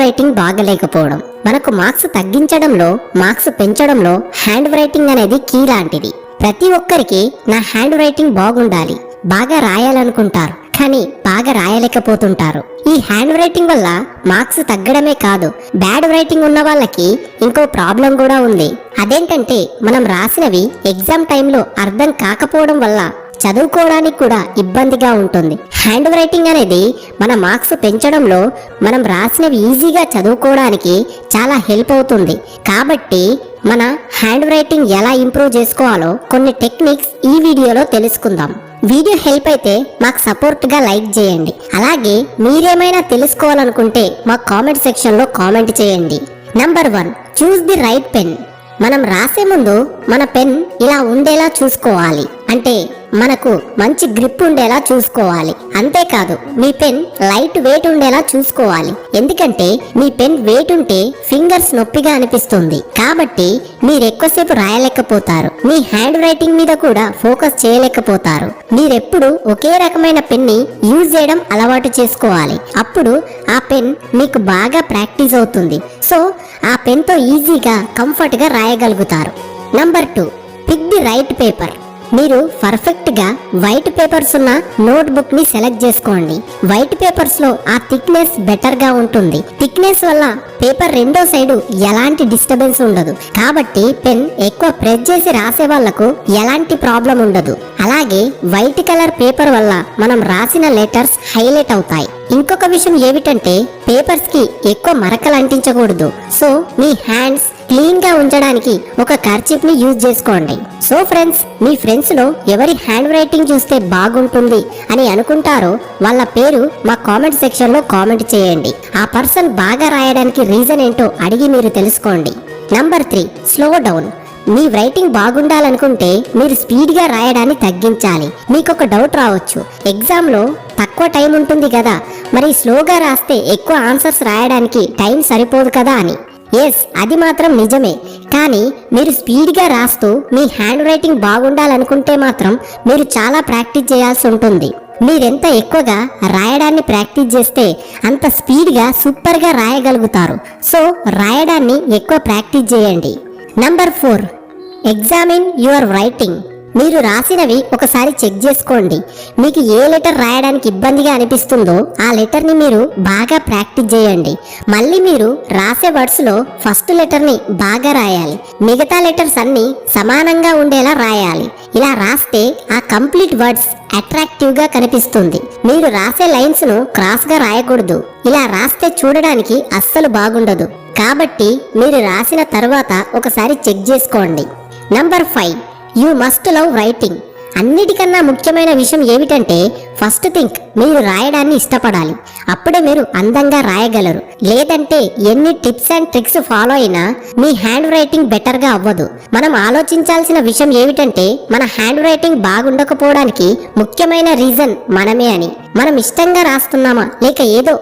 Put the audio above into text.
Writing బాగలేకపోవడం. మనకు marks తగ్గించడంలో, marks పెంచడంలో హ్యాండ్ రైటింగ్ అనేది కీ లాంటిది. ప్రతి ఒక్కరికి నా హ్యాండ్ రైటింగ్ బాగుండాలి, బాగా రాయాలనుకుంటారు, కానీ బాగా రాయలేకపోతుంటారు. ఈ హ్యాండ్ రైటింగ్ వల్ల మార్క్స్ తగ్గడమే కాదు, బ్యాడ్ రైటింగ్ ఉన్న వాళ్ళకి ఇంకో ప్రాబ్లం కూడా ఉంది. అదేంటంటే మనం రాసినవి ఎగ్జామ్ టైంలో అర్థం కాకపోవడం వల్ల చదువుకోవడానికి కూడా ఇబ్బందిగా ఉంటుంది. హ్యాండ్ రైటింగ్ అనేది మన మార్క్స్ పెంచడంలో, మనం రాసినవి ఈజీగా చదువుకోవడానికి చాలా హెల్ప్ అవుతుంది. కాబట్టి మన హ్యాండ్ రైటింగ్ ఎలా ఇంప్రూవ్ చేసుకోవాలో కొన్ని టెక్నిక్స్ ఈ వీడియోలో తెలుసుకుందాం. వీడియో హెల్ప్ అయితే మాకు సపోర్ట్ గా లైక్ చేయండి. అలాగే మీరేమైనా తెలుసుకోవాలనుకుంటే మా కామెంట్ సెక్షన్ లో కామెంట్ చేయండి. Number 1, choose the right pen. మనం రాసే ముందు మన పెన్ ఇలా ఉండేలా చూసుకోవాలి, అంటే మనకు మంచి గ్రిప్ ఉండేలా చూసుకోవాలి. అంతేకాదు మీ పెన్ లైట్ వెయిట్ ఉండేలా చూసుకోవాలి. ఎందుకంటే మీ పెన్ వెయిట్ ఉంటే ఫింగర్స్ నొప్పిగా అనిపిస్తుంది, కాబట్టి మీరు ఎక్కువసేపు రాయలేకపోతారు. మీ హ్యాండ్ రైటింగ్ మీద కూడా ఫోకస్ చేయలేకపోతారు. మీరెప్పుడు ఒకే రకమైన పెన్ ని యూజ్ చేయడం అలవాటు చేసుకోవాలి. అప్పుడు ఆ పెన్ మీకు బాగా ప్రాక్టీస్ అవుతుంది. సో ఆ పెన్ తో ఈజీగా కంఫర్ట్ గా రాయగలుగుతారు. Number 2, pick the right paper. మీరు పర్ఫెక్ట్ గా వైట్ పేపర్స్ ఉన్న నోట్ బుక్ ని సెలెక్ట్ చేసుకోండి. వైట్ పేపర్స్ లో ఆ థిక్నెస్ బెటర్ గా ఉంటుంది. థిక్నెస్ వల్ల పేపర్ రెండో సైడు ఎలాంటి డిస్టర్బెన్స్ ఉండదు, కాబట్టి పెన్ ఎక్కువ ప్రెస్ చేసి రాసే వాళ్లకు ఎలాంటి ప్రాబ్లం ఉండదు. అలాగే వైట్ కలర్ పేపర్ వల్ల మనం రాసిన లెటర్స్ హైలైట్ అవుతాయి. ఇంకొక విషయం ఏమిటంటే పేపర్స్ కి ఎక్కువ మరకలు అంటించకూడదు. సో మీ హ్యాండ్స్ క్లీన్ గా ఉంచడానికి ఒక కర్చీఫ్ ని యూజ్ చేసుకోండి. సో ఫ్రెండ్స్, మీ ఫ్రెండ్స్ లో ఎవరి హ్యాండ్ రైటింగ్ చూస్తే బాగుంటుంది అని అనుకుంటారో వాళ్ళ పేరు మా కామెంట్ సెక్షన్ లో కామెంట్ చేయండి. ఆ పర్సన్ బాగా రాయడానికి రీజన్ ఏంటో అడిగి మీరు తెలుసుకోండి. Number 3, slow down. మీ రైటింగ్ బాగుండాలనుకుంటే మీరు స్పీడ్ గా రాయడాన్ని తగ్గించాలి. మీకు ఒక డౌట్ రావచ్చు, ఎగ్జామ్ లో తక్కువ టైం ఉంటుంది కదా, మరి స్లోగా రాస్తే ఎక్కువ ఆన్సర్స్ రాయడానికి టైం సరిపోదు కదా అని. ఎస్, అది మాత్రం నిజమే. కానీ మీరు స్పీడ్గా రాస్తూ మీ హ్యాండ్ రైటింగ్ బాగుండాలనుకుంటే మాత్రం మీరు చాలా ప్రాక్టీస్ చేయాల్సి ఉంటుంది. మీరెంత ఎక్కువగా రాయడాన్ని ప్రాక్టీస్ చేస్తే అంత స్పీడ్గా సూపర్గా రాయగలుగుతారు. సో రాయడాన్ని ఎక్కువ ప్రాక్టీస్ చేయండి. Number 4, examine your writing. మీరు రాసినవి ఒకసారి చెక్ చేసుకోండి. మీకు ఏ లెటర్ రాయడానికి ఇబ్బందిగా అనిపిస్తుందో ఆ లెటర్ ని మీరు బాగా ప్రాక్టీస్ చేయండి. మళ్ళీ మీరు రాసే వర్డ్స్ లో ఫస్ట్ లెటర్ ని బాగా రాయాలి, మిగతా లెటర్స్ అన్ని సమానంగా ఉండేలా రాయాలి. ఇలా రాస్తే ఆ కంప్లీట్ వర్డ్స్ అట్రాక్టివ్ గా కనిపిస్తుంది. మీరు రాసే లైన్స్ ను క్రాస్ గా రాయకూడదు. ఇలా రాస్తే చూడడానికి అస్సలు బాగుండదు. కాబట్టి మీరు రాసిన తర్వాత ఒకసారి చెక్ చేసుకోండి. Number 5, you must love writing. అన్నిటికన్నా ముఖ్యమైన విషయం ఏమిటంటే ఫస్ట్ థింక్ మీరు రాయడాన్ని ఇష్టపడాలి. అప్పుడే మీరు అందంగా రాయగలరు. లేదంటే ఎన్ని టిప్స్ అండ్ ట్రిక్స్ ఫాలో అయినా మీ హ్యాండ్ రైటింగ్ బెటర్ గా అవ్వదు. మనం ఆలోచించాల్సిన విషయం ఏమిటంటే మన హ్యాండ్ రైటింగ్ బాగుండకపోవడానికి ముఖ్యమైన రీజన్ మనమే అని. మనం ఇష్టంగా రాస్తున్నామా లేక ఏదో